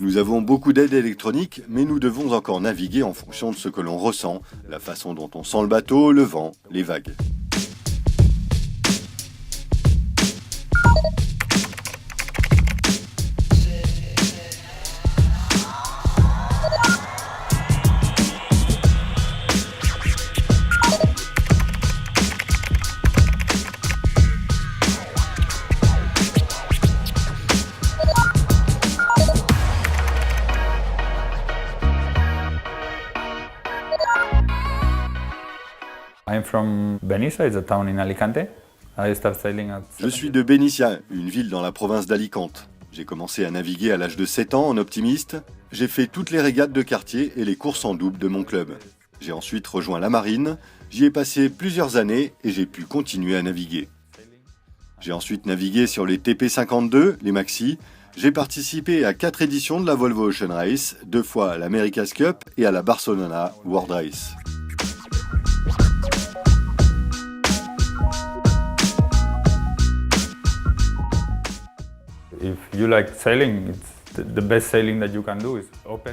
Nous avons beaucoup d'aides électroniques, mais nous devons encore naviguer en fonction de ce que l'on ressent, la façon dont on sent le bateau, le vent, les vagues. Je suis de Benissa, une ville dans la province d'Alicante. J'ai commencé à naviguer à l'âge de 7 ans en optimiste. J'ai fait toutes les régates de quartier et les courses en double de mon club. J'ai ensuite rejoint la marine. J'y ai passé plusieurs années et j'ai pu continuer à naviguer. J'ai ensuite navigué sur les TP52, les Maxi. J'ai participé à 4 éditions de la Volvo Ocean Race, 2 fois à l'America's Cup et à la Barcelona World Race.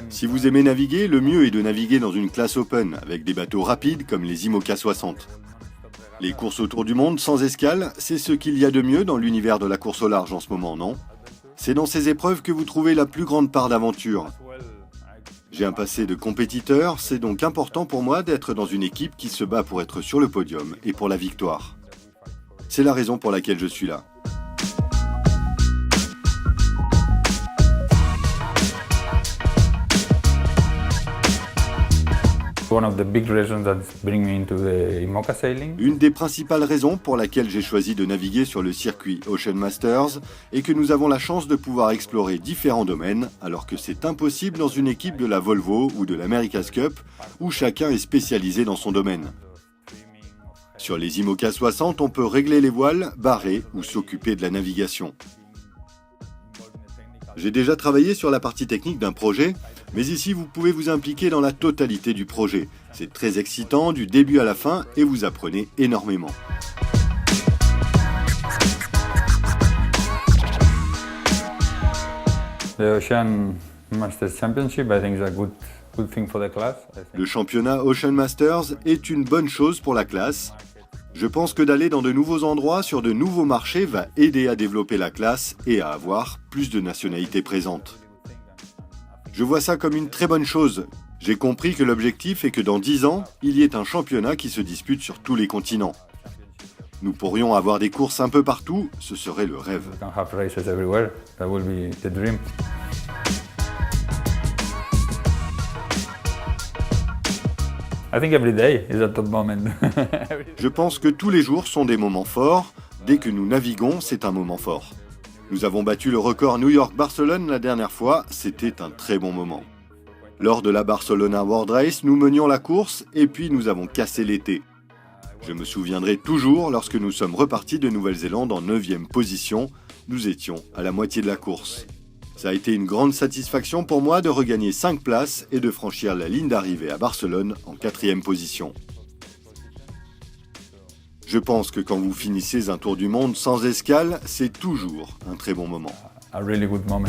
Si vous aimez naviguer, le mieux est de naviguer dans une classe open, avec des bateaux rapides comme les IMOCA 60. Les courses autour du monde sans escale, c'est ce qu'il y a de mieux dans l'univers de la course au large en ce moment, non? C'est dans ces épreuves que vous trouvez la plus grande part d'aventure. J'ai un passé de compétiteur, c'est donc important pour moi d'être dans une équipe qui se bat pour être sur le podium et pour la victoire. C'est la raison pour laquelle je suis là. Une des principales raisons pour laquelle j'ai choisi de naviguer sur le circuit Ocean Masters est que nous avons la chance de pouvoir explorer différents domaines, alors que c'est impossible dans une équipe de la Volvo ou de l'America's Cup, où chacun est spécialisé dans son domaine. Sur les IMOCA 60, on peut régler les voiles, barrer ou s'occuper de la navigation. J'ai déjà travaillé sur la partie technique d'un projet, mais ici vous pouvez vous impliquer dans la totalité du projet. C'est très excitant du début à la fin et vous apprenez énormément. Le championnat Ocean Masters est une bonne chose pour la classe. Je pense que d'aller dans de nouveaux endroits, sur de nouveaux marchés, va aider à développer la classe et à avoir plus de nationalités présentes. Je vois ça comme une très bonne chose. J'ai compris que l'objectif est que dans 10 ans, il y ait un championnat qui se dispute sur tous les continents. Nous pourrions avoir des courses un peu partout, ce serait le rêve. Je pense que tous les jours sont des moments forts. Dès que nous naviguons, c'est un moment fort. Nous avons battu le record New York-Barcelone la dernière fois, c'était un très bon moment. Lors de la Barcelona World Race, nous menions la course et puis nous avons cassé l'été. Je me souviendrai toujours lorsque nous sommes repartis de Nouvelle-Zélande en 9e position, nous étions à la moitié de la course. Ça a été une grande satisfaction pour moi de regagner 5 places et de franchir la ligne d'arrivée à Barcelone en 4e position. Je pense que quand vous finissez un tour du monde sans escale, c'est toujours un très bon moment. A really good moment.